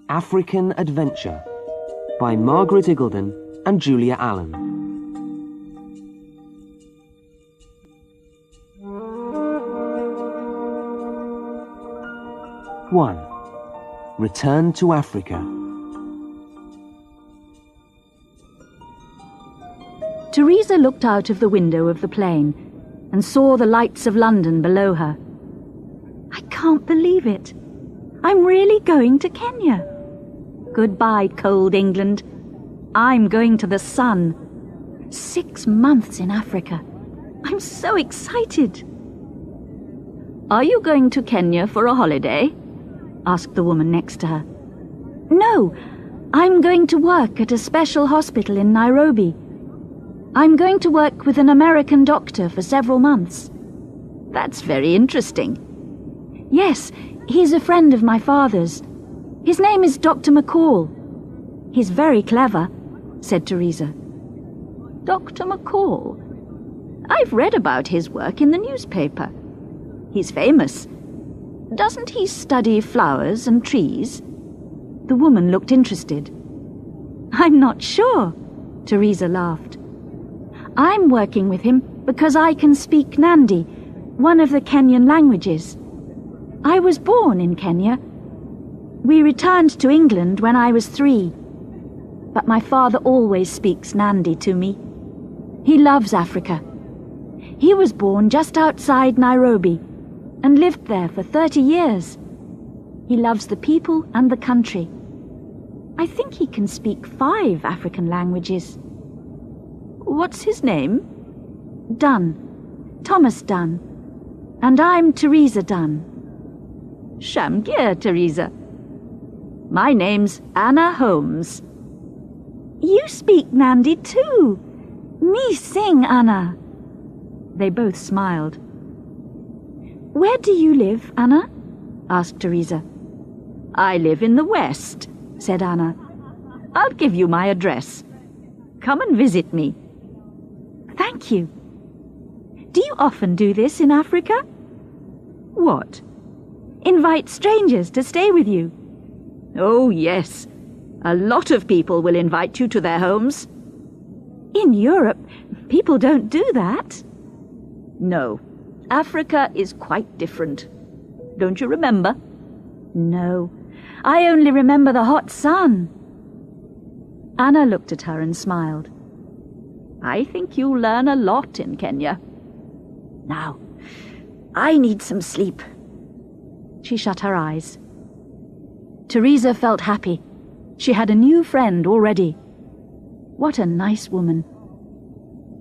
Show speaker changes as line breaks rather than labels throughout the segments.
African Adventure by Margaret Iggulden and Julia Allen. One. Return to Africa.
Teresa looked out of the window of the plane and saw the lights of London below her. I can't believe it. I'm really going to Kenya. Goodbye, cold England. I'm going to the sun. 6 months in Africa. I'm so excited. Are you going to Kenya for a holiday? Asked the woman next to her. No, I'm going to work at a special hospital in Nairobi. I'm going to work with an American doctor for several months. That's very interesting. Yes, he's a friend of my father's. His name is Dr. McCall. He's very clever, said Teresa. Dr. McCall? I've read about his work in the newspaper. He's famous. Doesn't he study flowers and trees? The woman looked interested. I'm not sure, Teresa laughed. I'm working with him because I can speak Nandi, one of the Kenyan languages. I was born in Kenya. We returned to England when I was 3. But my father always speaks Nandi to me. He loves Africa. He was born just outside Nairobi and lived there for 30 years. He loves the people and the country. I think he can speak 5 African languages. What's his name? Dunn. Thomas Dunn. And I'm Teresa Dunn. Shamgir, Teresa. My name's Anna Holmes. You speak Nandi too. Me sing, Anna. They both smiled. Where do you live, Anna? Asked Teresa. I live in the West, said Anna. I'll give you my address. Come and visit me. Thank you. Do you often do this in Africa? What? Invite strangers to stay with you? Oh, yes. A lot of people will invite you to their homes. In Europe, people don't do that. No, Africa is quite different. Don't you remember? No, I only remember the hot sun. Anna looked at her and smiled. I think you'll learn a lot in Kenya. Now, I need some sleep. She shut her eyes. Teresa felt happy. She had a new friend already. What a nice woman.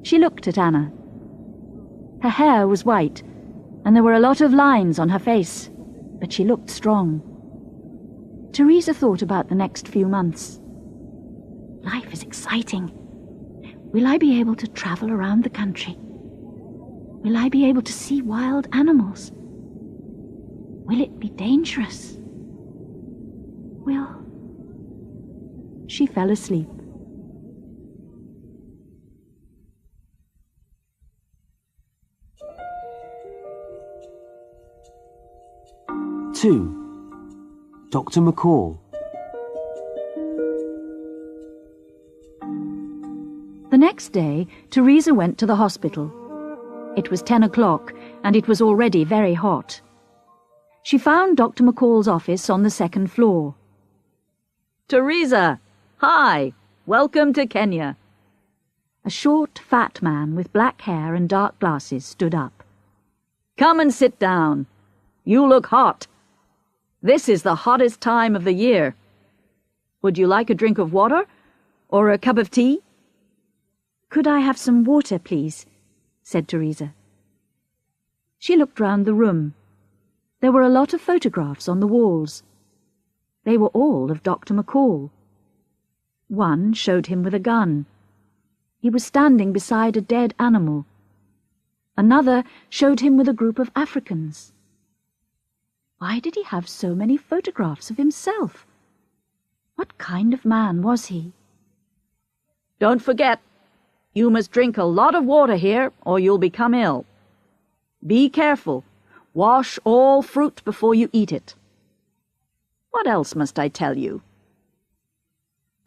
She looked at Anna. Her hair was white, and there were a lot of lines on her face, but she looked strong. Teresa thought about the next few months. Life is exciting. Will I be able to travel around the country? Will I be able to see wild animals? Will it be dangerous? She fell asleep.
Two. Dr. McCall.
The next day, Teresa went to the hospital. It was 10 o'clock, and it was already very hot. She found Dr. McCall's office on the 2nd floor. Teresa! Hi! Welcome to Kenya. A short, fat man with black hair and dark glasses stood up. Come and sit down. You look hot. This is the hottest time of the year. Would you like a drink of water? Or a cup of tea? Could I have some water, please? Said Teresa. She looked round the room. There were a lot of photographs on the walls. They were all of Dr. McCall. One showed him with a gun. He was standing beside a dead animal. Another showed him with a group of Africans. Why did he have so many photographs of himself? What kind of man was he? Don't forget, you must drink a lot of water here or you'll become ill. Be careful. Wash all fruit before you eat it. What else must I tell you?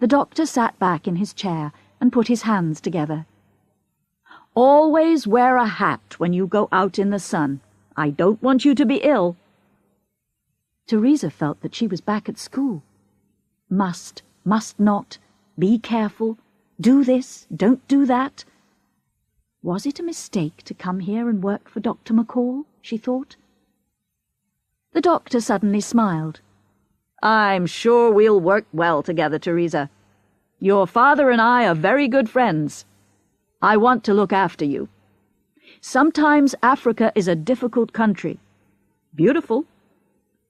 The doctor sat back in his chair and put his hands together. "Always wear a hat when you go out in the sun. I don't want you to be ill." Teresa felt that she was back at school. Must not, be careful, do this, don't do that. Was it a mistake to come here and work for Dr. McCall, she thought. The doctor suddenly smiled. "I'm sure we'll work well together, Teresa. Your father and I are very good friends. I want to look after you. Sometimes Africa is a difficult country. Beautiful,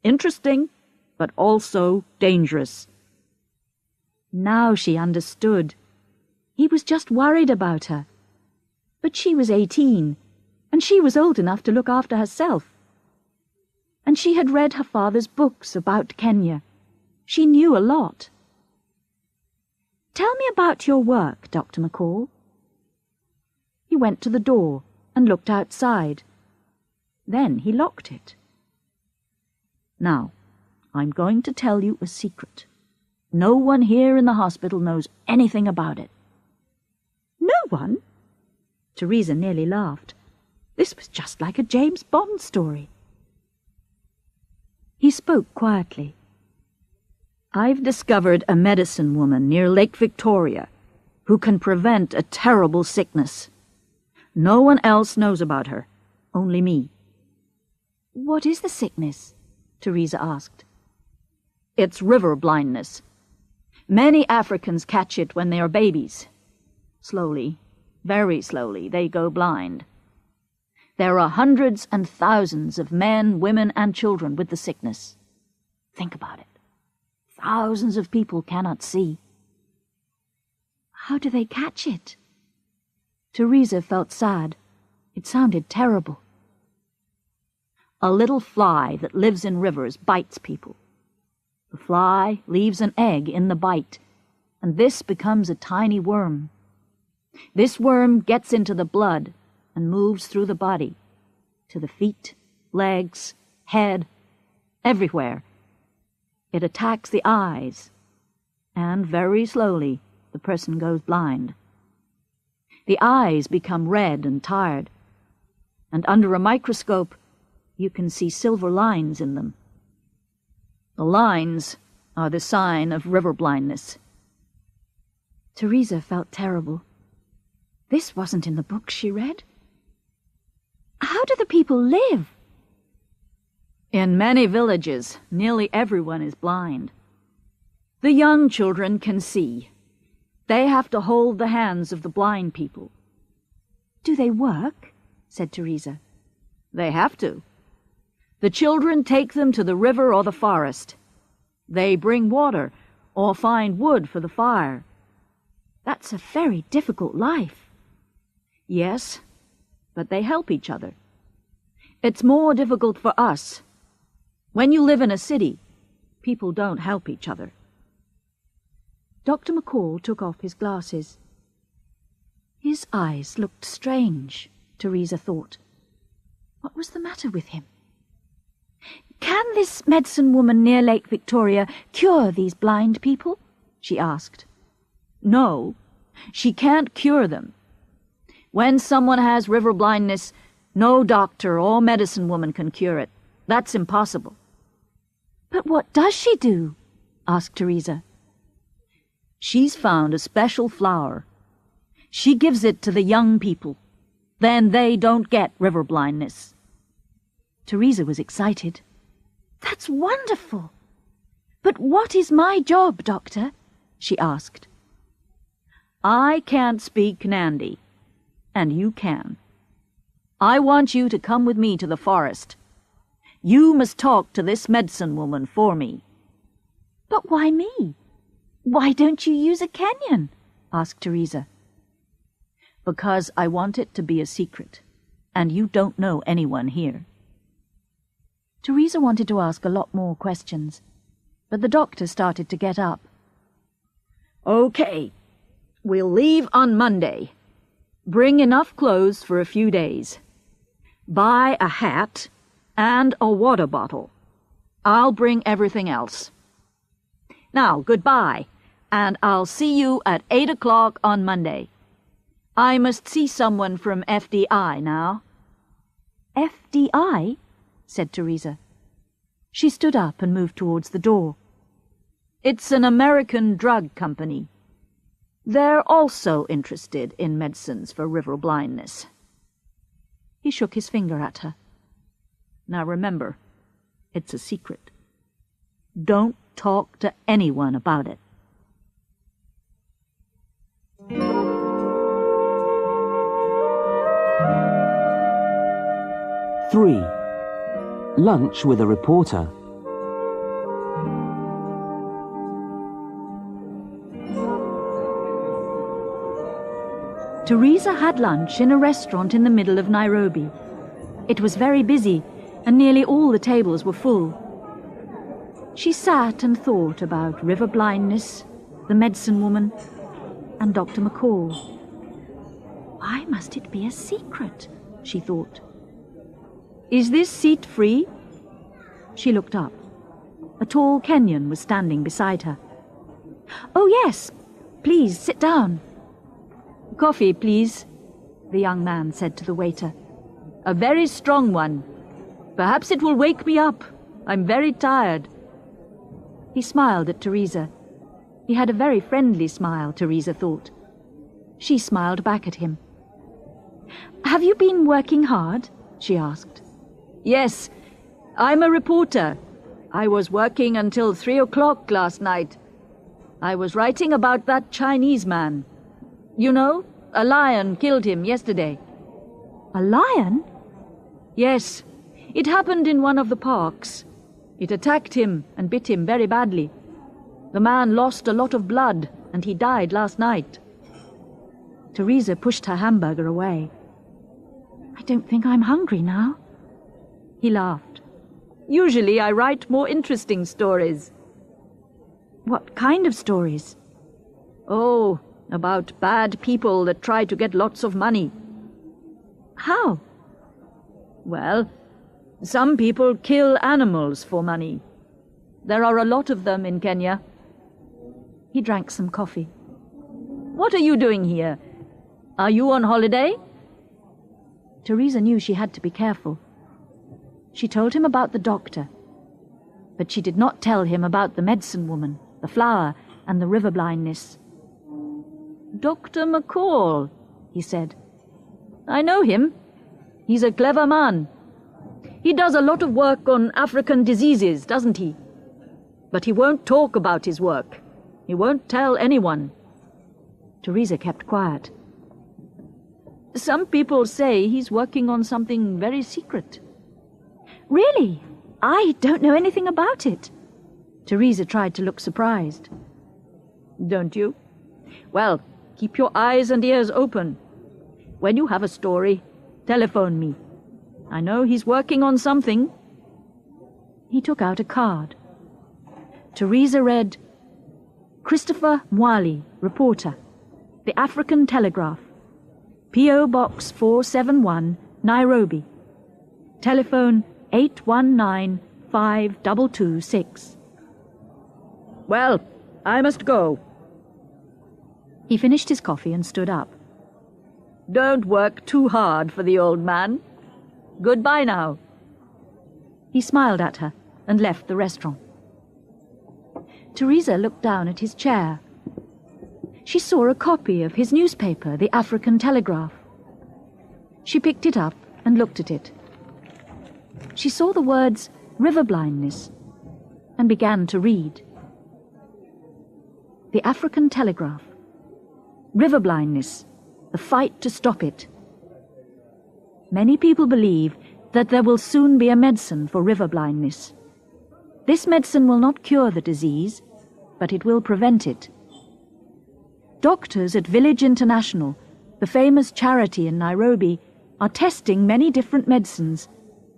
interesting, but also dangerous." Now she understood. He was just worried about her. But she was 18, and she was old enough to look after herself. And she had read her father's books about Kenya. She knew a lot. "Tell me about your work, Dr. McCall." He went to the door and looked outside. Then he locked it. "Now, I'm going to tell you a secret. No one here in the hospital knows anything about it." "No one?" Teresa nearly laughed. This was just like a James Bond story. He spoke quietly. "I've discovered a medicine woman near Lake Victoria who can prevent a terrible sickness. No one else knows about her, only me." "What is the sickness?" Teresa asked. "It's river blindness. Many Africans catch it when they are babies. Slowly, very slowly, they go blind. There are hundreds and thousands of men, women, and children with the sickness. Think about it. Thousands of people cannot see." "How do they catch it?" Teresa felt sad. It sounded terrible. "A little fly that lives in rivers bites people. The fly leaves an egg in the bite, and this becomes a tiny worm. This worm gets into the blood and moves through the body, to the feet, legs, head, everywhere. It attacks the eyes, and very slowly the person goes blind. The eyes become red and tired, and under a microscope you can see silver lines in them. The lines are the sign of river blindness." Teresa felt terrible. This wasn't in the book she read. "How do the people live?" "In many villages, nearly everyone is blind. The young children can see. They have to hold the hands of the blind people." "Do they work?" said Teresa. "They have to. The children take them to the river or the forest. They bring water or find wood for the fire." "That's a very difficult life." "Yes, but they help each other. It's more difficult for us. When you live in a city, people don't help each other." Dr. McCall took off his glasses. His eyes looked strange, Teresa thought. What was the matter with him? "Can this medicine woman near Lake Victoria cure these blind people?" she asked. "No, she can't cure them. When someone has river blindness, no doctor or medicine woman can cure it. That's impossible." "But what does she do?" asked Teresa. "She's found a special flower. She gives it to the young people. Then they don't get river blindness." Teresa was excited. "That's wonderful! But what is my job, Doctor?" she asked. "I can't speak Nandi, and you can. I want you to come with me to the forest. You must talk to this medicine woman for me." "But why me? Why don't you use a Kenyan?" asked Teresa. "Because I want it to be a secret, and you don't know anyone here." Teresa wanted to ask a lot more questions, but the doctor started to get up. "Okay, we'll leave on Monday. Bring enough clothes for a few days. Buy a hat and a water bottle. I'll bring everything else. Now, goodbye. and I'll see you at 8 o'clock on Monday. I must see someone from FDI now." "FDI?" said Teresa. She stood up and moved towards the door. "It's an American drug company. They're also interested in medicines for river blindness." He shook his finger at her. "Now remember, it's a secret. Don't talk to anyone about it."
Three. Lunch with a reporter.
Teresa had lunch in a restaurant in the middle of Nairobi. It was very busy, and nearly all the tables were full. She sat and thought about river blindness, the medicine woman, and Dr. McCall. Why must it be a secret? She thought. "Is this seat free?" She looked up. A tall Kenyan was standing beside her. "Oh, yes. Please, sit down." "Coffee, please," the young man said to the waiter. "A very strong one. Perhaps it will wake me up. I'm very tired." He smiled at Teresa. He had a very friendly smile, Teresa thought. She smiled back at him. "Have you been working hard?" she asked. "Yes, I'm a reporter. I was working until 3 o'clock last night. I was writing about that Chinese man. You know, a lion killed him yesterday." "A lion?" "Yes, it happened in one of the parks. It attacked him and bit him very badly. The man lost a lot of blood and he died last night." Teresa pushed her hamburger away. "I don't think I'm hungry now." He laughed. "Usually I write more interesting stories." "What kind of stories?" "Oh, about bad people that try to get lots of money." "How?" "Well, some people kill animals for money. There are a lot of them in Kenya." He drank some coffee. "What are you doing here? Are you on holiday?" Teresa knew she had to be careful. She told him about the doctor, but she did not tell him about the medicine woman, the flower, and the river blindness. "Dr. McCall," he said. "I know him. He's a clever man. He does a lot of work on African diseases, doesn't he? But he won't talk about his work. He won't tell anyone." Teresa kept quiet. "Some people say he's working on something very secret." "Really? I don't know anything about it." Teresa tried to look surprised. "Don't you? Well, keep your eyes and ears open. When you have a story, telephone me. I know he's working on something." He took out a card. Teresa read, "Christopher Mwali, reporter, The African Telegraph, P.O. Box 471, Nairobi. Telephone 819-5226. "Well, I must go." He finished his coffee and stood up. "Don't work too hard for the old man. Goodbye now." He smiled at her and left the restaurant. Teresa looked down at his chair. She saw a copy of his newspaper, The African Telegraph. She picked it up and looked at it. She saw the words river blindness and began to read. The African Telegraph. River blindness. The fight to stop it. Many people believe that there will soon be a medicine for river blindness. This medicine will not cure the disease, but it will prevent it. Doctors at Village International, the famous charity in Nairobi, are testing many different medicines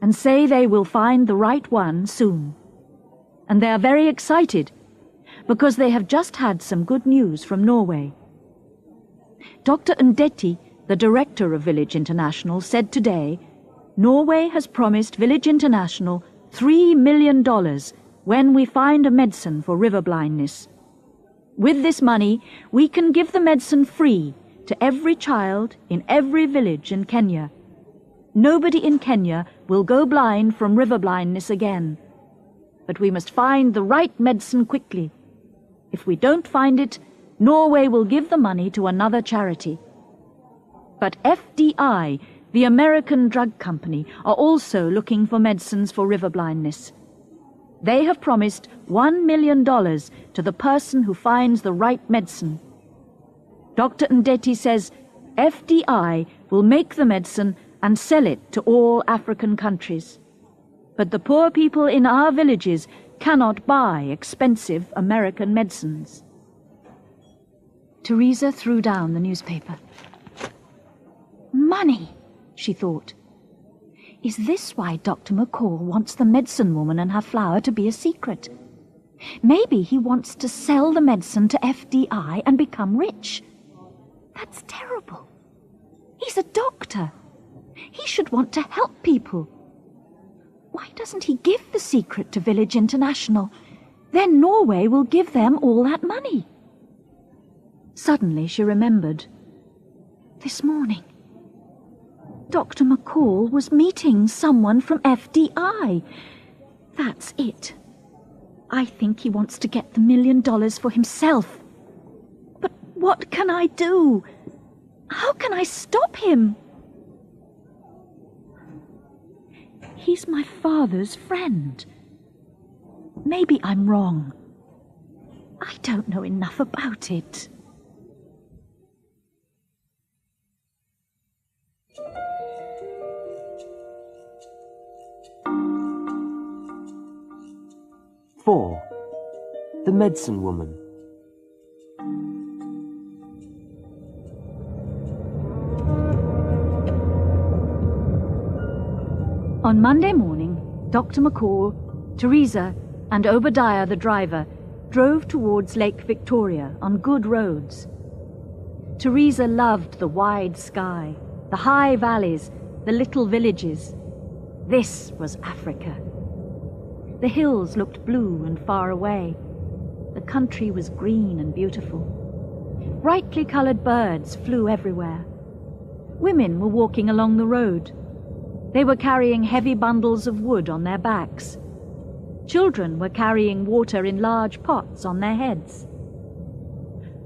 and say they will find the right one soon. And they are very excited because they have just had some good news from Norway. Dr. Ndeti, the director of Village International, said today, Norway has promised Village International $3 million when we find a medicine for river blindness. With this money, we can give the medicine free to every child in every village in Kenya. Nobody in Kenya will go blind from river blindness again. But we must find the right medicine quickly. If we don't find it, Norway will give the money to another charity. But FDI, the American drug company, are also looking for medicines for river blindness. They have promised $1 million to the person who finds the right medicine. Dr. Ndeti says FDI will make the medicine and sell it to all African countries. But the poor people in our villages cannot buy expensive American medicines. Teresa threw down the newspaper. Money, she thought. Is this why Dr. McCall wants the medicine woman and her flower to be a secret? Maybe he wants to sell the medicine to FDI and become rich. That's terrible. He's a doctor. He should want to help people. Why doesn't he give the secret to Village International? Then Norway will give them all that money. Suddenly she remembered. This morning, Dr. McCall was meeting someone from FDI. That's it. I think he wants to get the $1 million for himself. But what can I do? How can I stop him? He's my father's friend. Maybe I'm wrong. I don't know enough about it.
Four. The Medicine Woman.
On Monday morning, Dr. McCall, Teresa, and Obadiah the driver drove towards Lake Victoria on good roads. Teresa loved the wide sky, the high valleys, the little villages. This was Africa. The hills looked blue and far away. The country was green and beautiful. Brightly coloured birds flew everywhere. Women were walking along the road. They were carrying heavy bundles of wood on their backs. Children were carrying water in large pots on their heads.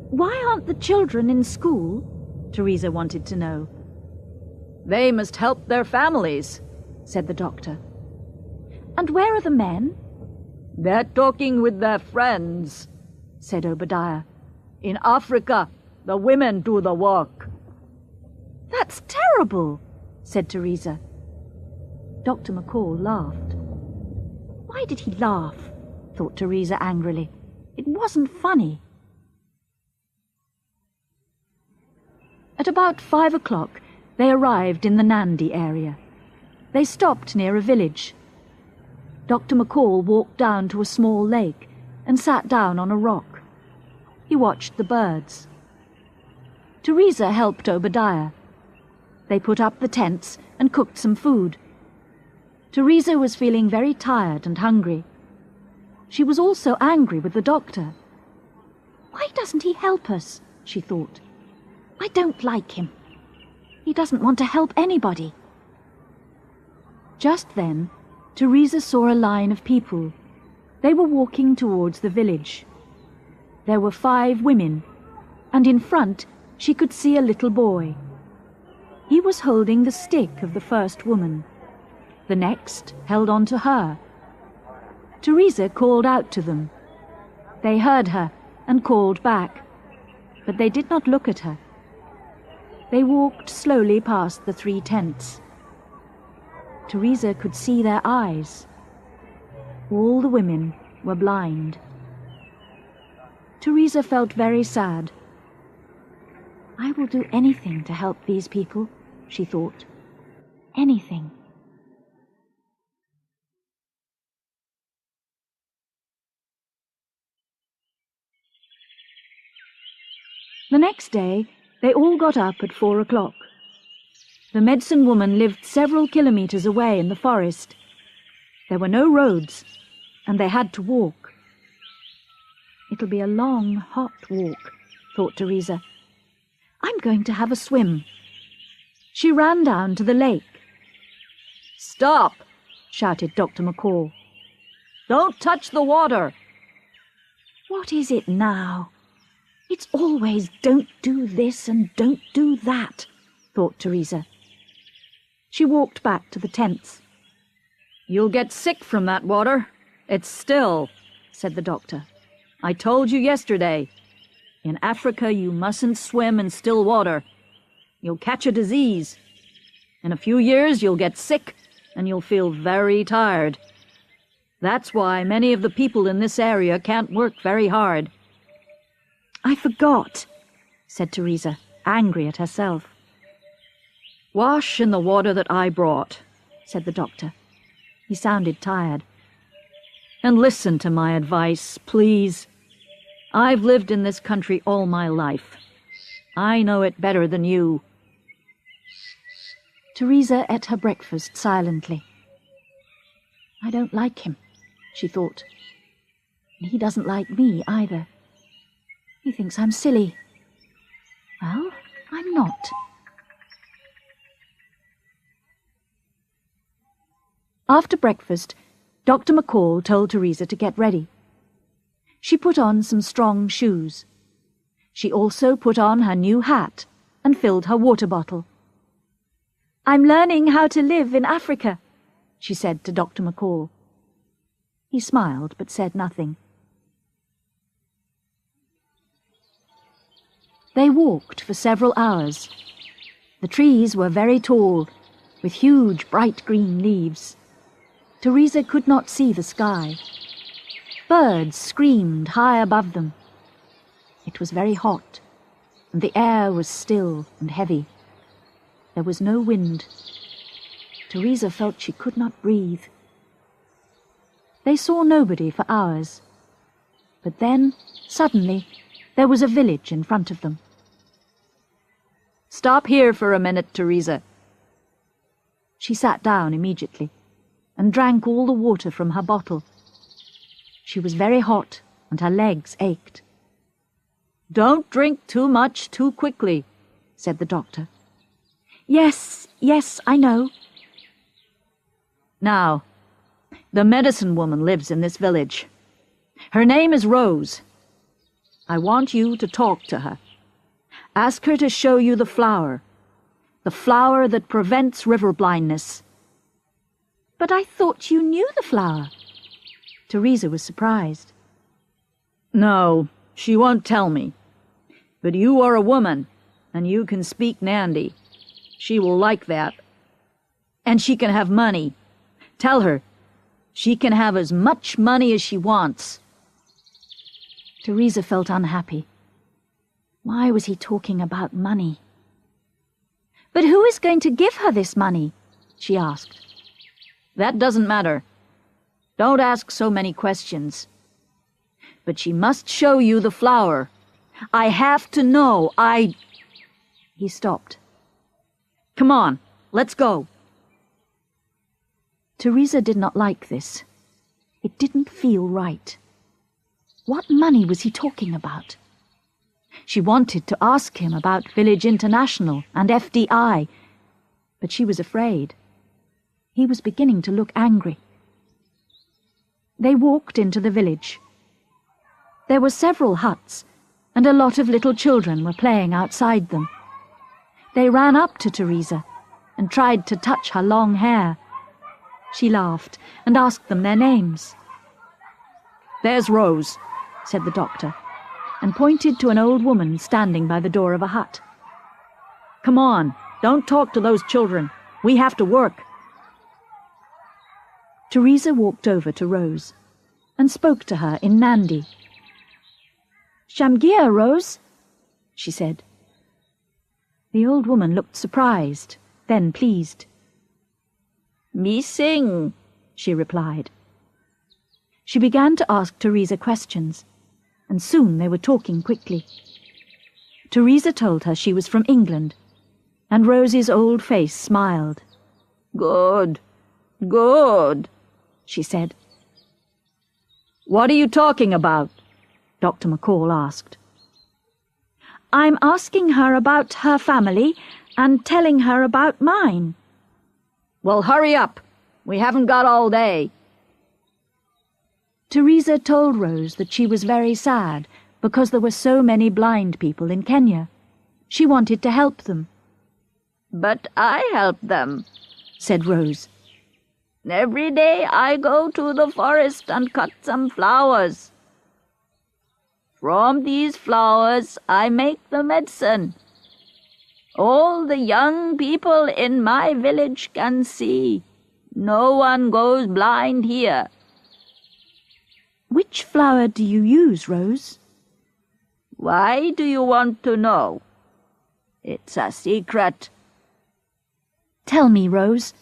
Why aren't the children in school? Teresa wanted to know. They must help their families, said the doctor. And where are the men? They're talking with their friends, said Obadiah. In Africa, the women do the work. That's terrible, said Teresa. Dr. McCall laughed. Why did he laugh? Thought Teresa angrily. It wasn't funny. At about 5 o'clock, they arrived in the Nandi area. They stopped near a village. Dr. McCall walked down to a small lake and sat down on a rock. He watched the birds. Teresa helped Obadiah. They put up the tents and cooked some food. Teresa was feeling very tired and hungry. She was also angry with the doctor. Why doesn't he help us? She thought. I don't like him. He doesn't want to help anybody. Just then, Teresa saw a line of people. They were walking towards the village. There were 5 women, and in front she could see a little boy. He was holding the stick of the first woman. The next held on to her. Teresa called out to them. They heard her and called back, but they did not look at her. They walked slowly past the 3 tents. Teresa could see their eyes. All the women were blind. Teresa felt very sad. I will do anything to help these people, she thought. Anything. The next day, they all got up at 4 o'clock. The medicine woman lived several kilometres away in the forest. There were no roads, and they had to walk. It'll be a long, hot walk, thought Teresa. I'm going to have a swim. She ran down to the lake. "Stop!" shouted Dr. McCall. "Don't touch the water!" What is it now? It's always don't do this and don't do that, thought Teresa. She walked back to the tents. "You'll get sick from that water. It's still," said the doctor. "I told you yesterday. In Africa you mustn't swim in still water. You'll catch a disease. In a few years you'll get sick and you'll feel very tired. That's why many of the people in this area can't work very hard." "I forgot," said Teresa, angry at herself. "Wash in the water that I brought," said the doctor. He sounded tired. "And listen to my advice, please. I've lived in this country all my life. I know it better than you." Teresa ate her breakfast silently. "I don't like him," she thought. "And he doesn't like me either. He thinks I'm silly. Well, I'm not." After breakfast, Dr. McCall told Teresa to get ready. She put on some strong shoes. She also put on her new hat and filled her water bottle. "I'm learning how to live in Africa," she said to Dr. McCall. He smiled but said nothing. They walked for several hours. The trees were very tall, with huge bright green leaves. Teresa could not see the sky. Birds screamed high above them. It was very hot, and the air was still and heavy. There was no wind. Teresa felt she could not breathe. They saw nobody for hours. But then, suddenly, there was a village in front of them. "Stop here for a minute, Teresa." She sat down immediately and drank all the water from her bottle. She was very hot and her legs ached. "Don't drink too much too quickly," said the doctor. Yes, I know." "Now, the medicine woman lives in this village. Her name is Rose. I want you to talk to her. Ask her to show you the flower that prevents river blindness." "But I thought you knew the flower." Teresa was surprised. "No, she won't tell me. But you are a woman, and you can speak Nandi. She will like that. And she can have money. Tell her she can have as much money as she wants." Teresa felt unhappy. Why was he talking about money? "But who is going to give her this money?" she asked. "That doesn't matter. Don't ask so many questions. But she must show you the flower. I have to know. He stopped. "Come on, let's go." Teresa did not like this. It didn't feel right. What money was he talking about? She wanted to ask him about Village International and FDI, but she was afraid. He was beginning to look angry. They walked into the village. There were several huts, and a lot of little children were playing outside them. They ran up to Teresa and tried to touch her long hair. She laughed and asked them their names. "There's Rose," said the doctor, and pointed to an old woman standing by the door of a hut. "Come on, don't talk to those children. We have to work." Teresa walked over to Rose and spoke to her in Nandi. "Shamgia, Rose," she said. The old woman looked surprised, then pleased. "Me sing," she replied. She began to ask Teresa questions, and soon they were talking quickly. Teresa told her she was from England, and Rosie's old face smiled. "Good, good," she said. "What are you talking about?" Dr. McCall asked. I'm asking her about her family and telling her about mine.
Well, hurry up. We haven't got all day.
Teresa told Rose that she was very sad because there were so many blind people in Kenya. She wanted to help them.
But I help them,
said Rose.
Every day I go to the forest and cut some flowers. From these flowers I make the medicine. All the young people in my village can see. No one goes blind here.
Which flower do you use, Rose?
Why do you want to know? It's a secret.
Tell me, Rose.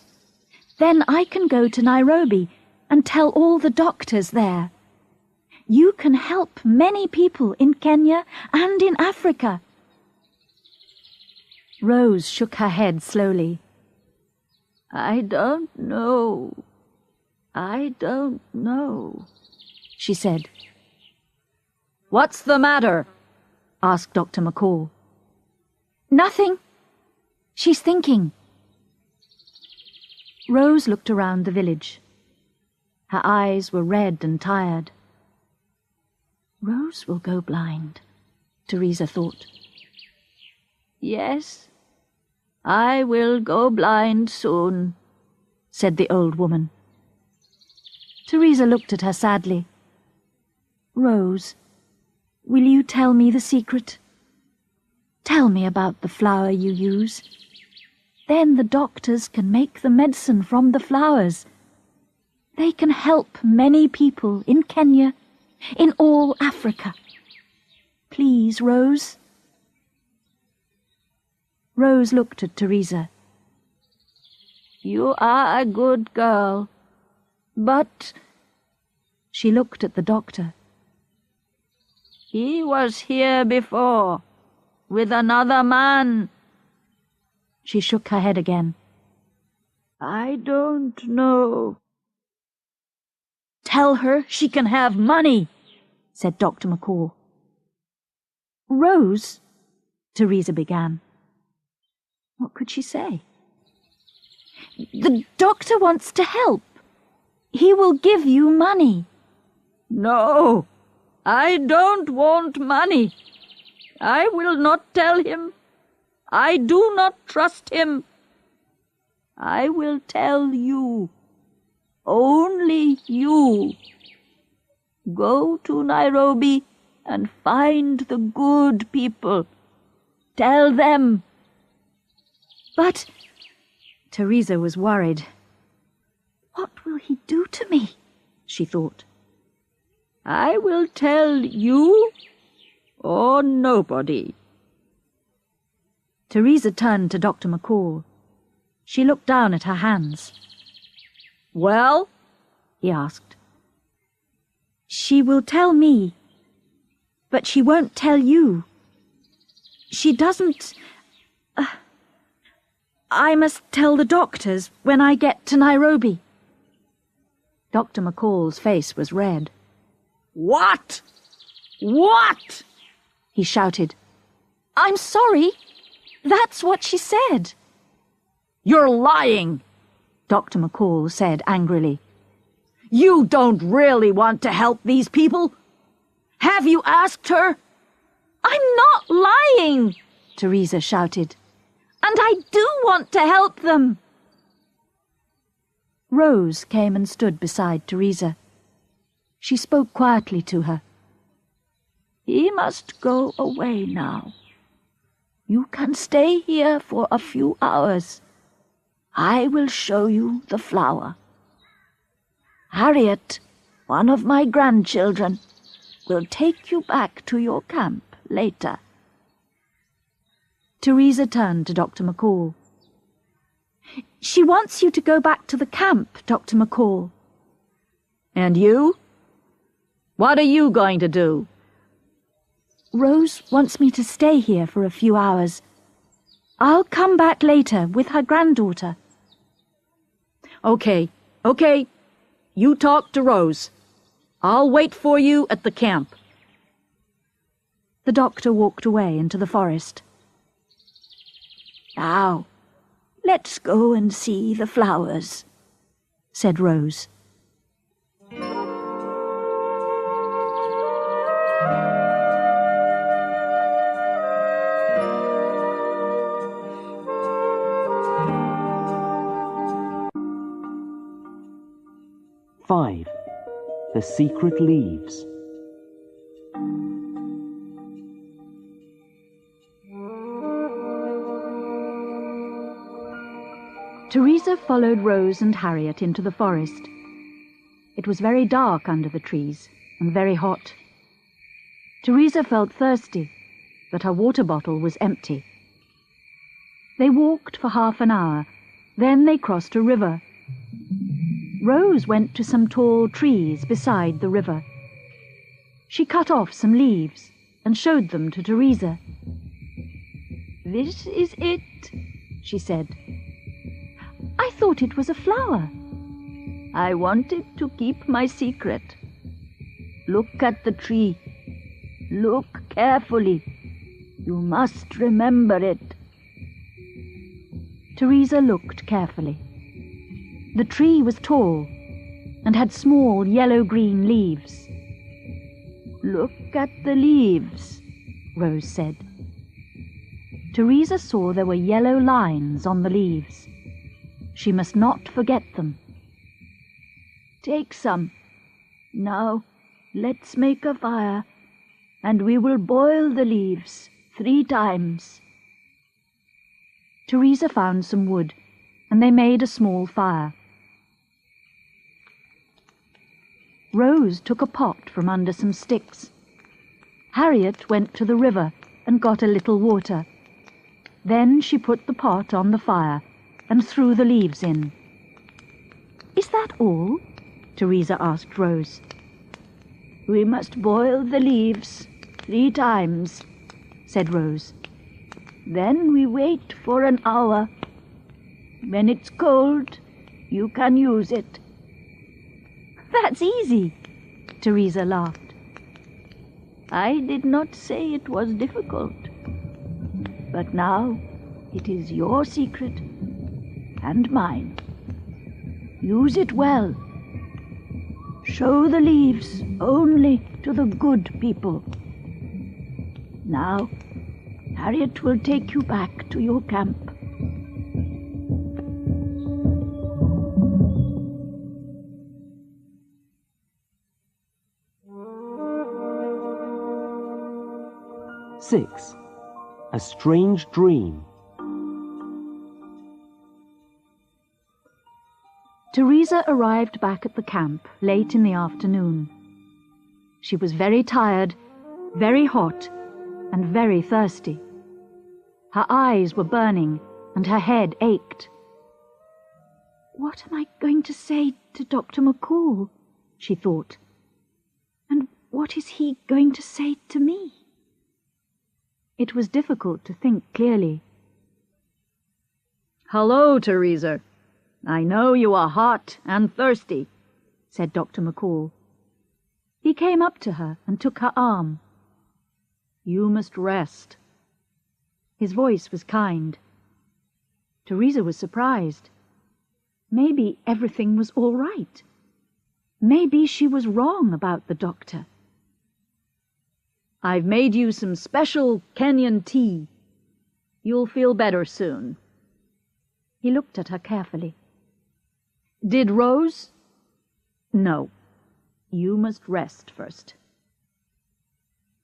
Then I can go to Nairobi and tell all the doctors there. You can help many people in Kenya and in Africa. Rose shook her head slowly.
I don't know. I don't know,
she said.
What's the matter?
Asked Dr. McCall. Nothing. She's thinking. Rose looked around the village. Her eyes were red and tired. Rose will go blind, Teresa thought.
Yes, I will go blind soon,
said the old woman. Teresa looked at her sadly. Rose, will you tell me the secret? Tell me about the flower you use. Then the doctors can make the medicine from the flowers. They can help many people in Kenya, in all Africa. Please, Rose. Rose looked at Teresa.
You are a good girl, but...
She looked at the doctor.
He was here before, with another man.
She shook her head again.
I don't know.
Tell her she can have money, said Dr. McCall. Rose, Teresa began. What could she say? The doctor wants to help. He will give you money.
No, I don't want money. I will not tell him. I do not trust him. I will tell you. Only you. Go to Nairobi and find the good people. Tell them.
But Teresa was worried. What will he do to me? She thought.
I will tell you or nobody.
Teresa turned to Dr. McCall. She looked down at her hands.
Well?
He asked. She will tell me, but she won't tell you. She doesn't... I must tell the doctors when I get to Nairobi. Dr. McCall's face was red.
What? What?
He shouted. I'm sorry. That's what she said.
You're lying,
Dr. McCall said angrily.
You don't really want to help these people? Have you asked her?
I'm not lying, Teresa shouted. And I do want to help them. Rose came and stood beside Teresa. She spoke quietly to her.
He must go away now. You can stay here for a few hours. I will show you the flower. Harriet, one of my grandchildren, will take you back to your camp later.
Teresa turned to Dr. McCall. She wants you to go back to the camp, Dr. McCall.
And you? What are you going to do?
Rose wants me to stay here for a few hours. I'll come back later with her granddaughter.
Okay. You talk to Rose. I'll wait for you at the camp.
The doctor walked away into the forest.
"Now, let's go and see the flowers,"
said Rose.
Five. The Secret Leaves.
Teresa followed Rose and Harriet into the forest. It was very dark under the trees and very hot. Teresa felt thirsty, but her water bottle was empty. They walked for half an hour, then they crossed a river. Rose went to some tall trees beside the river. She cut off some leaves and showed them to Teresa.
"This is it," she said.
"I thought it was a flower."
"I wanted to keep my secret. Look at the tree. Look carefully. You must remember it."
Teresa looked carefully. The tree was tall and had small yellow-green leaves.
"Look at the leaves,"
Rose said. Teresa saw there were yellow lines on the leaves. She must not forget them.
"Take some. Now, let's make a fire, and we will boil the leaves 3 times.
Teresa found some wood, and they made a small fire. Rose took a pot from under some sticks. Harriet went to the river and got a little water. Then she put the pot on the fire and threw the leaves in. "Is that all?" Teresa asked Rose.
"We must boil the leaves 3 times," said Rose. "Then we wait for an hour. When it's cold, you can use it."
"That's easy," Teresa laughed.
"I did not say it was difficult. But now it is your secret and mine. Use it well. Show the leaves only to the good people. Now, Harriet will take you back to your camp."
Six. A Strange Dream.
Teresa arrived back at the camp late in the afternoon. She was very tired, very hot, and very thirsty. Her eyes were burning, and her head ached. "What am I going to say to Dr. McCall?" she thought. "And what is he going to say to me?" It was difficult to think clearly.
"Hello, Teresa. I know you are hot and thirsty,"
said Dr. McCall. He came up to her and took her arm.
"You must rest."
His voice was kind. Teresa was surprised. Maybe everything was all right. Maybe she was wrong about the doctor.
"I've made you some special Kenyan tea. You'll feel better soon."
He looked at her carefully.
"Did Rose?" "No. You must rest first."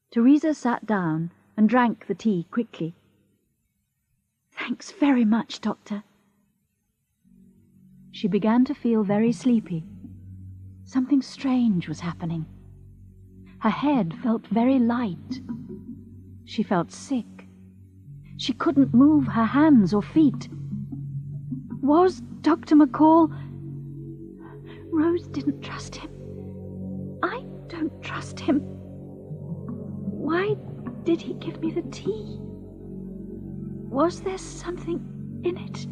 Teresa sat down and drank the tea quickly. "Thanks very much, Doctor." She began to feel very sleepy. Something strange was happening. Her head felt very light. She felt sick. She couldn't move her hands or feet. Was Dr. McCall... Rose didn't trust him. I don't trust him. Why did he give me the tea? Was there something in it?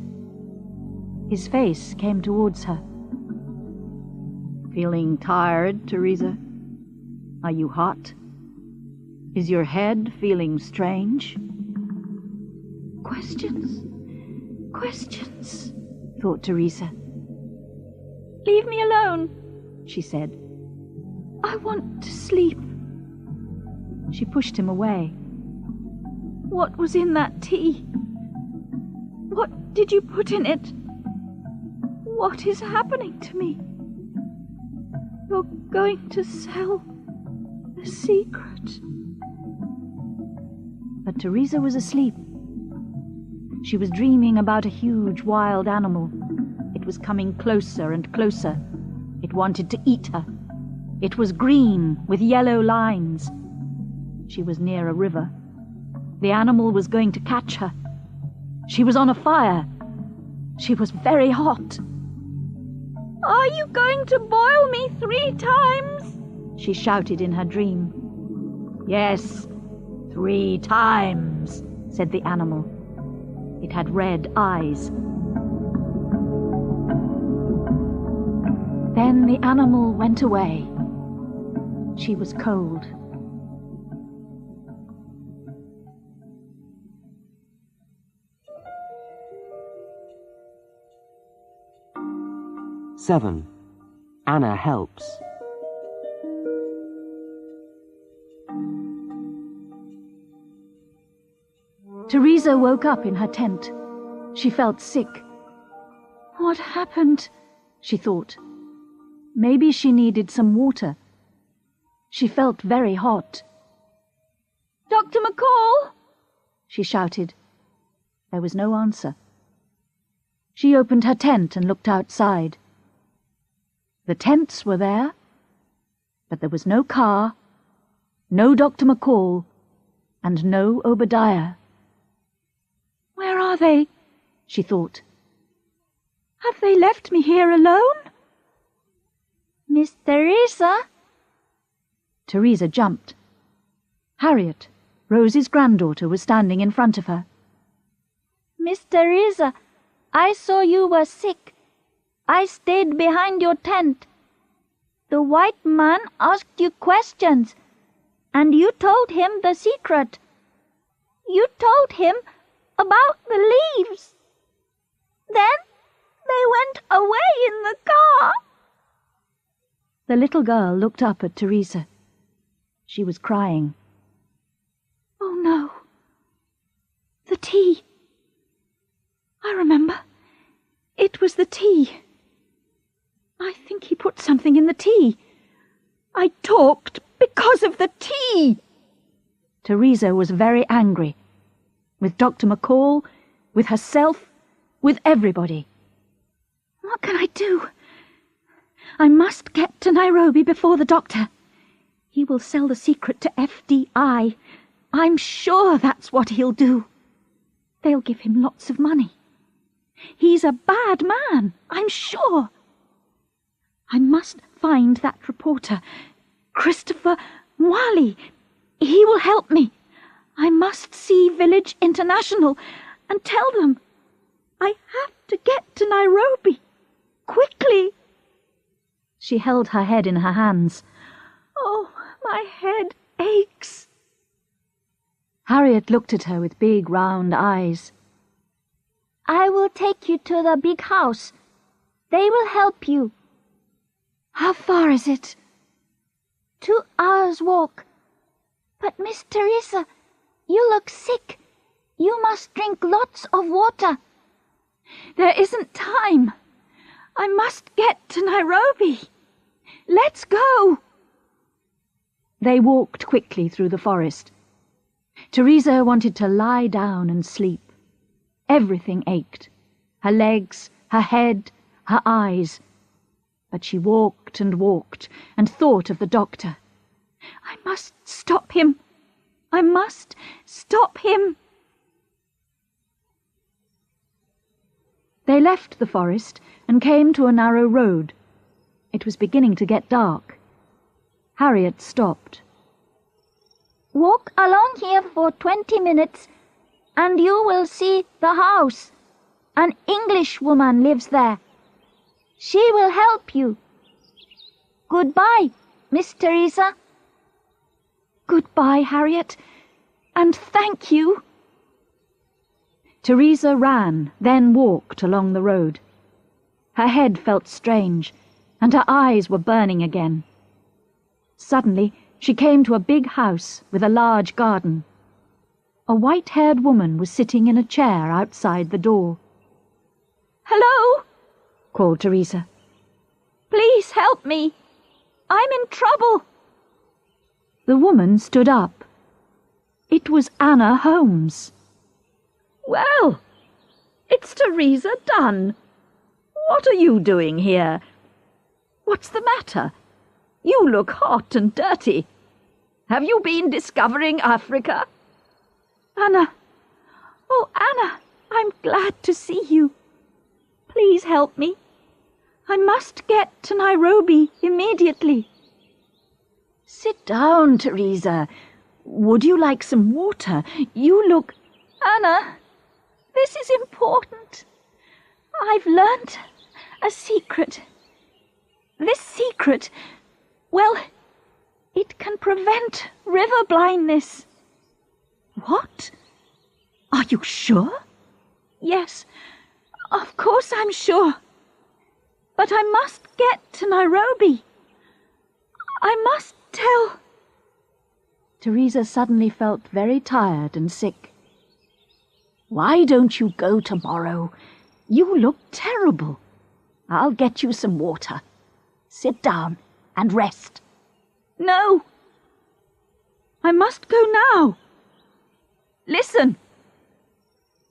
His face came towards her.
"Feeling tired, Teresa? Are you hot?" Is your head feeling strange?
Questions, questions, thought Teresa. Leave me alone, she said. I want to sleep. She pushed him away. What was in that tea? What did you put in it? What is happening to me? You're going to sell the secret. But Teresa was asleep. She was dreaming about a huge wild animal. It was coming closer and closer. It wanted to eat her. It was green with yellow lines. She was near a river. The animal was going to catch her. She was on a fire. She was very hot. Are you going to boil me 3 times? She shouted in her dream.
Yes, 3 times, said the animal. It had red eyes.
Then the animal went away. She was cold.
Seven. Anna helps.
Teresa woke up in her tent. She felt sick. What happened? She thought. Maybe she needed some water. She felt very hot. Dr. McCall! She shouted. There was no answer. She opened her tent and looked outside. The tents were there, but there was no car, no Dr. McCall, and no Obadiah. Where are they? She thought. Have they left me here alone? Miss Teresa? Teresa jumped. Harriet, Rosie's granddaughter, was standing in front of her. Miss Teresa, I saw you were sick. I stayed behind your tent. The white man asked you questions, and you told him the secret. You told him about the leaves. Then they went away in the car. The little girl looked up at Teresa. She was crying. Oh, no. The tea. I remember. It was the tea. I think he put something in the tea. I talked because of the tea. Teresa was very angry. With Dr. McCall, with herself, with everybody. What can I do? I must get to Nairobi before the doctor. He will sell the secret to FDI. I'm sure that's what he'll do. They'll give him lots of money. He's a bad man, I'm sure. I must find that reporter, Christopher Mwali. He will help me. I must see Village International and tell them. I have to get to Nairobi. Quickly. She held her head in her hands. Oh, my head aches. Harriet looked at her with big round eyes. I will take you to the big house. They will help you. How far is it? 2 hours' walk. But, Miss Teresa, you look sick. You must drink lots of water. There isn't time. I must get to Nairobi. Let's go. They walked quickly through the forest. Teresa wanted to lie down and sleep. Everything ached. Her legs, her head, her eyes. But she walked and walked and thought of the doctor. I must stop him. I must stop him. They left the forest and came to a narrow road. It was beginning to get dark. Harriet stopped. Walk along here for 20 minutes, and you will see the house. An English woman lives there. She will help you. Goodbye, Miss Teresa. Goodbye, Harriet, and thank you." Teresa ran, then walked along the road. Her head felt strange, and her eyes were burning again. Suddenly, she came to a big house with a large garden. A white-haired woman was sitting in a chair outside the door. "Hello," called Teresa. "Please help me. I'm in trouble." The woman stood up. It was Anna Holmes. "Well, it's Teresa Dunn. What are you doing here? What's the matter? You look hot and dirty. Have you been discovering Africa?" "Anna, oh Anna, I'm glad to see you. Please help me. I must get to Nairobi immediately." "Sit down, Teresa. Would you like some water? You look—" "Anna, this is important. I've learnt a secret. This secret, well, it can prevent river blindness." "What? Are you sure?" "Yes, of course I'm sure. But I must get to Nairobi. I must tell—" Teresa suddenly felt very tired and sick. "Why don't you go tomorrow? You look terrible. I'll get you some water. Sit down and rest." "No. I must go now. Listen."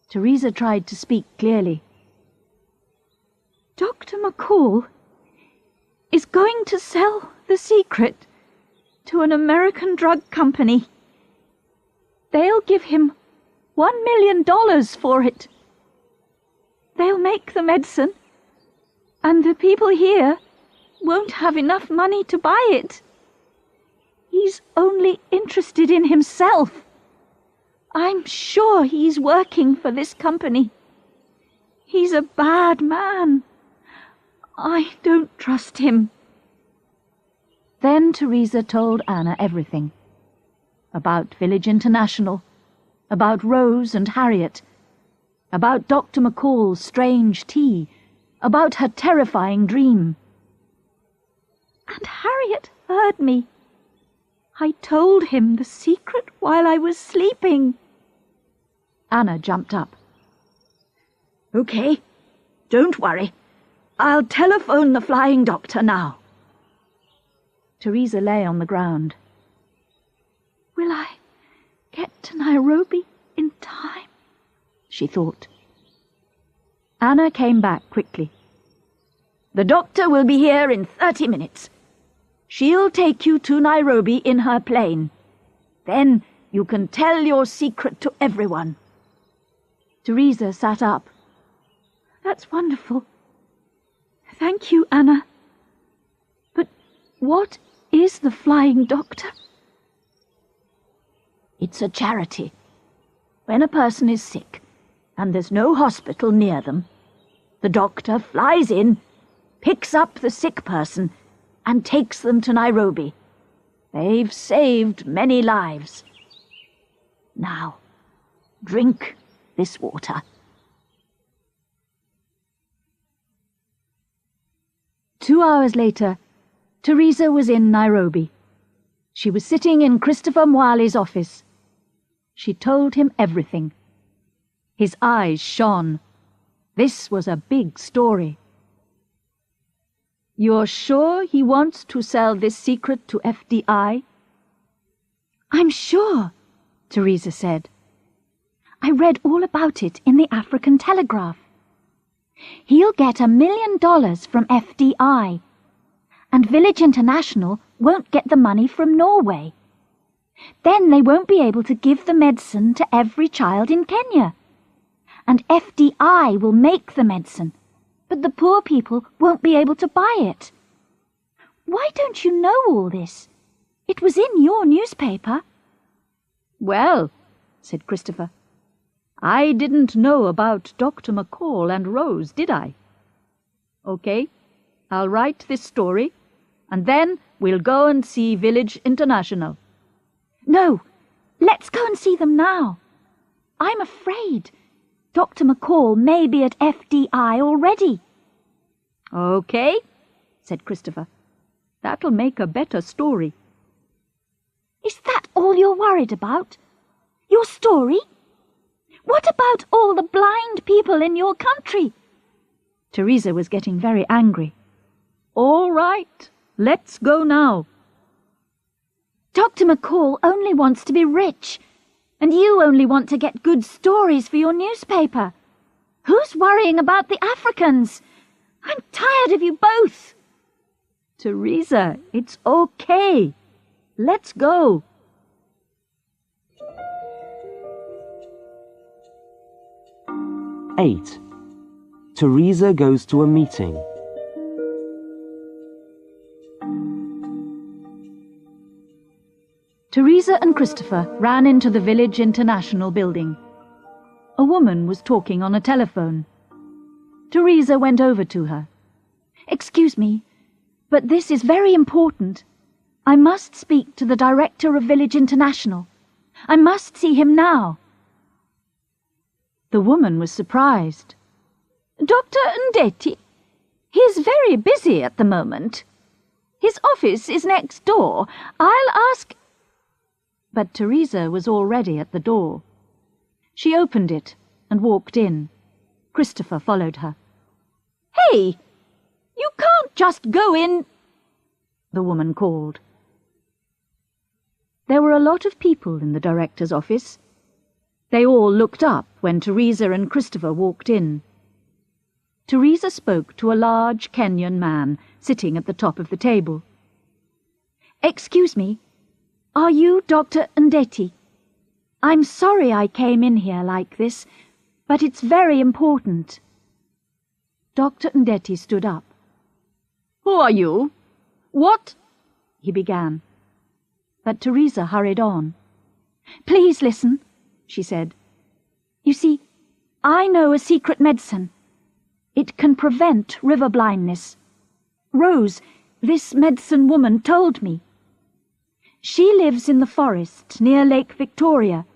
Teresa tried to speak clearly. "Dr. McCall is going to sell the secret to an American drug company. They'll give him $1 million for it. They'll make the medicine, and the people here won't have enough money to buy it. He's only interested in himself. I'm sure he's working for this company. He's a bad man. I don't trust him." Then Teresa told Anna everything. About Village International, about Rose and Harriet, about Dr. McCall's strange tea, about her terrifying dream. "And Harriet heard me. I told him the secret while I was sleeping." Anna jumped up. "Okay, don't worry. I'll telephone the flying doctor now." Teresa lay on the ground. "Will I get to Nairobi in time?" she thought. Anna came back quickly. "The doctor will be here in 30 minutes. She'll take you to Nairobi in her plane. Then you can tell your secret to everyone." Teresa sat up. "That's wonderful. Thank you, Anna. But what is the Flying Doctor?" "It's a charity. When a person is sick and there's no hospital near them, the doctor flies in, picks up the sick person, and takes them to Nairobi. They've saved many lives. Now, drink this water." 2 hours later, Teresa was in Nairobi. She was sitting in Christopher Mwali's office. She told him everything. His eyes shone. This was a big story. "You're sure he wants to sell this secret to FDI?" "I'm sure," Teresa said. "I read all about it in the African Telegraph. He'll get $1 million from FDI, and Village International won't get the money from Norway. Then they won't be able to give the medicine to every child in Kenya. And FDI will make the medicine, but the poor people won't be able to buy it. Why don't you know all this? It was in your newspaper." "Well," said Christopher, "I didn't know about Dr. McCall and Rose, did I? Okay, I'll write this story, and then we'll go and see Village International. No, let's go and see them now. I'm afraid Dr. McCall may be at FDI already.
Okay, said Christopher. That'll make a better story.
Is that all you're worried about? Your story? What about all the blind people in your country?
Teresa was getting very angry. All right, let's go now.
Dr. McCall only wants to be rich, and you only want to get good stories for your newspaper. Who's worrying about the Africans? I'm tired of you both.
Teresa, it's okay. Let's go.
Eight. Teresa goes to a meeting.
Teresa and Christopher ran into the Village International building. A woman was talking on a telephone. Teresa went over to her. "Excuse me, but this is very important. I must speak to the director of Village International. I must see him now." The woman was surprised. "Dr. Ndetti? He's very busy at the moment. His office is next door. I'll ask—" But Teresa was already at the door. She opened it and walked in. Christopher followed her. "Hey! You can't just go in," the woman called. There were a lot of people in the director's office. They all looked up when Teresa and Christopher walked in. Teresa spoke to a large Kenyan man sitting at the top of the table. "Excuse me, are you Dr. Ndetti? I'm sorry I came in here like this, but it's very important." Dr. Ndetti stood up.
Who are you? What?
He began. But Teresa hurried on. "Please listen," she said. "You see, I know a secret medicine. It can prevent river blindness. Rose, this medicine woman, told me. She lives in the forest near Lake Victoria,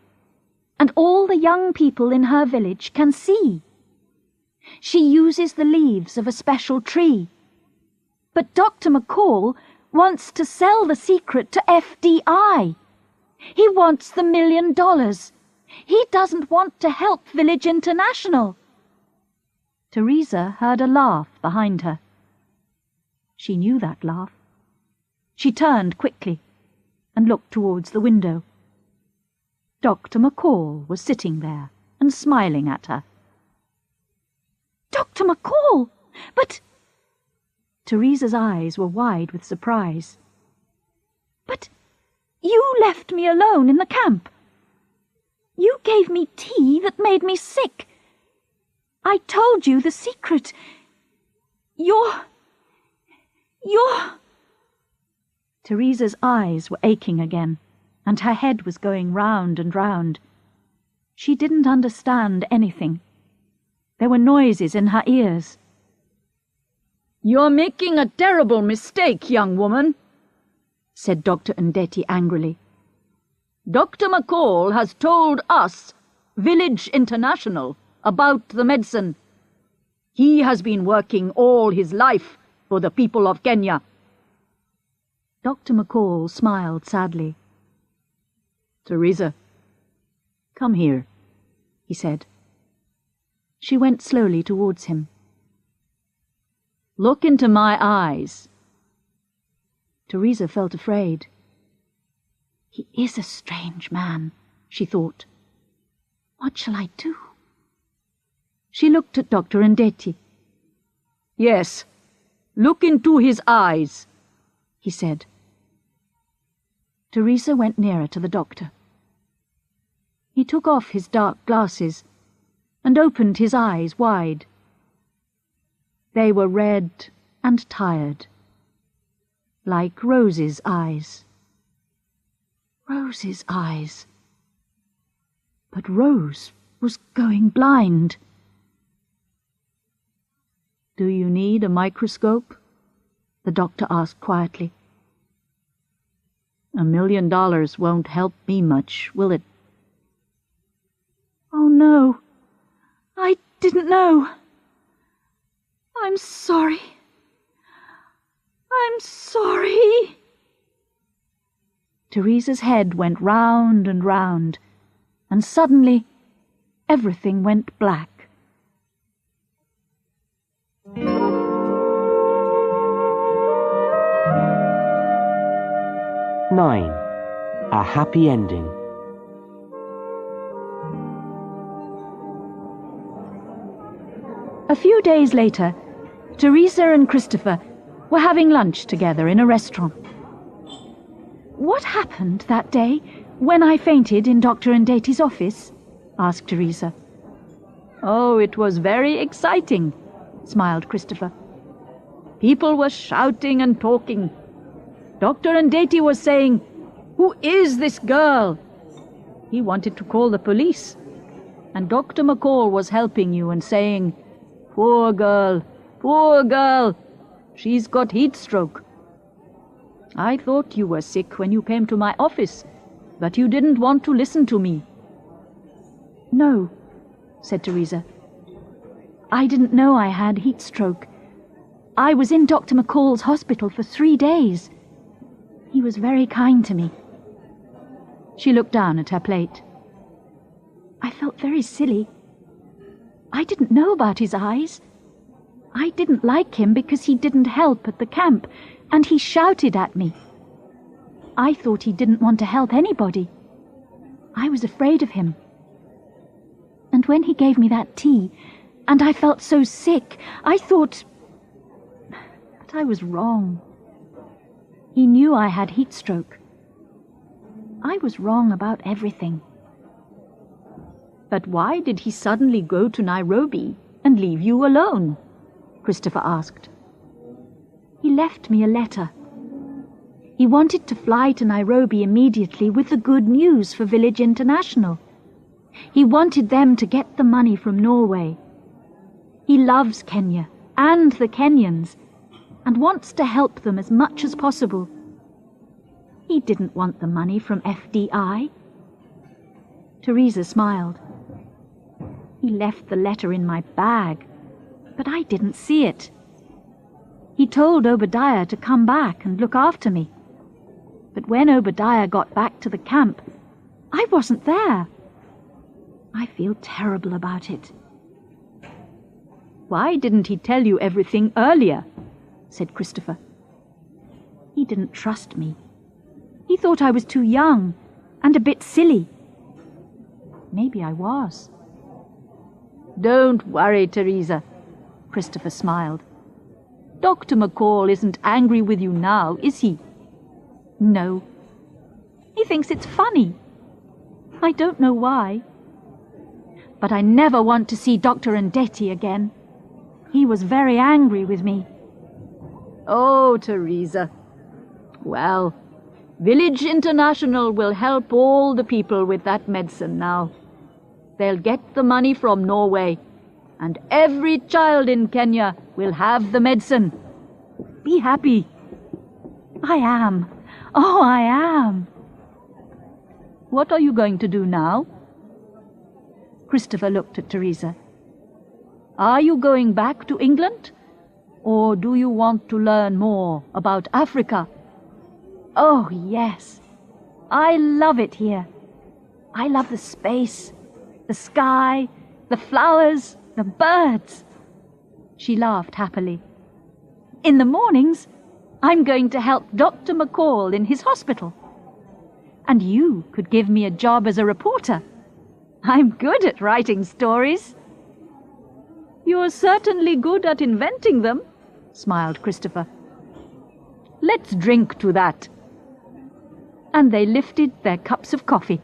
and all the young people in her village can see. She uses the leaves of a special tree. But Dr. McCall wants to sell the secret to FDI. He wants the $1 million. He doesn't want to help Village International." Teresa heard a laugh behind her. She knew that laugh. She turned quickly and looked towards the window. Dr. McCall was sitting there and smiling at her. "Dr. McCall! But—" Teresa's eyes were wide with surprise. "But you left me alone in the camp. You gave me tea that made me sick. I told you the secret. You're... Teresa's eyes were aching again, and her head was going round and round. She didn't understand anything. There were noises in her ears.
"You're making a terrible mistake, young woman," said Dr. Ndetti angrily. "Dr. McCall has told us, Village International, about the medicine. He has been working all his life for the people of Kenya."
Dr. McCall smiled sadly.
"Teresa, come here," he said.
She went slowly towards him.
"Look into my eyes."
Teresa felt afraid. He is a strange man, she thought. What shall I do? She looked at Dr. Ndetti.
"Yes, look into his eyes,"
he said. Teresa went nearer to the doctor. He took off his dark glasses and opened his eyes wide. They were red and tired, like Rose's eyes. Rose's eyes. But Rose was going blind.
"Do you need a microscope?" the doctor asked quietly. $1 million won't help me much, will it?
Oh, no. I didn't know. I'm sorry. I'm sorry.
Teresa's head went round and round, and suddenly everything went black.
Nine. A happy ending.
A few days later, Teresa and Christopher were having lunch together in a restaurant. "What happened that day when I fainted in Dr. Ndate's office?" asked Teresa.
Oh, it was very exciting, smiled Christopher. People were shouting and talking. Dr. Ndate was saying, "Who is this girl?" He wanted to call the police. And Dr. McCall was helping you and saying, poor girl, she's got heat stroke." I thought you were sick when you came to my office, but you didn't want to listen to me.
"No," said Teresa. "I didn't know I had heat stroke. I was in Dr. McCall's hospital for 3 days. He was very kind to me."
She looked down at her plate.
"I felt very silly. I didn't know about his eyes. I didn't like him because he didn't help at the camp, and he shouted at me. I thought he didn't want to help anybody. I was afraid of him. And when he gave me that tea, and I felt so sick, I thought... But I was wrong. He knew I had heat stroke. I was wrong about everything."
But why did he suddenly go to Nairobi and leave you alone? Christopher asked.
"He left me a letter. He wanted to fly to Nairobi immediately with the good news for Village International. He wanted them to get the money from Norway. He loves Kenya and the Kenyans and wants to help them as much as possible. He didn't want the money from FDI." Teresa smiled. "He left the letter in my bag, but I didn't see it. He told Obadiah to come back and look after me. But when Obadiah got back to the camp, I wasn't there. I feel terrible about it."
"Why didn't he tell you everything earlier?" said Christopher.
"He didn't trust me. He thought I was too young and a bit silly. Maybe I was."
"Don't worry, Teresa," Christopher smiled. "Dr. McCall isn't angry with you now, is he?"
"No. He thinks it's funny. I don't know why. But I never want to see Dr. Ndate again. He was very angry with me."
"Oh, Teresa. Well, Village International will help all the people with that medicine now. They'll get the money from Norway, and every child in Kenya will have the medicine. Be happy."
"I am. Oh, I am."
"What are you going to do now?"
Christopher looked at Teresa.
"Are you going back to England? Or do you want to learn more about Africa?"
"Oh, yes. I love it here. I love the space, the sky, the flowers, the birds." She laughed happily. "In the mornings, I'm going to help Dr. McCall in his hospital. And you could give me a job as a reporter. I'm good at writing stories."
"You're certainly good at inventing them," smiled Christopher. "Let's drink to that." And they lifted their cups of coffee.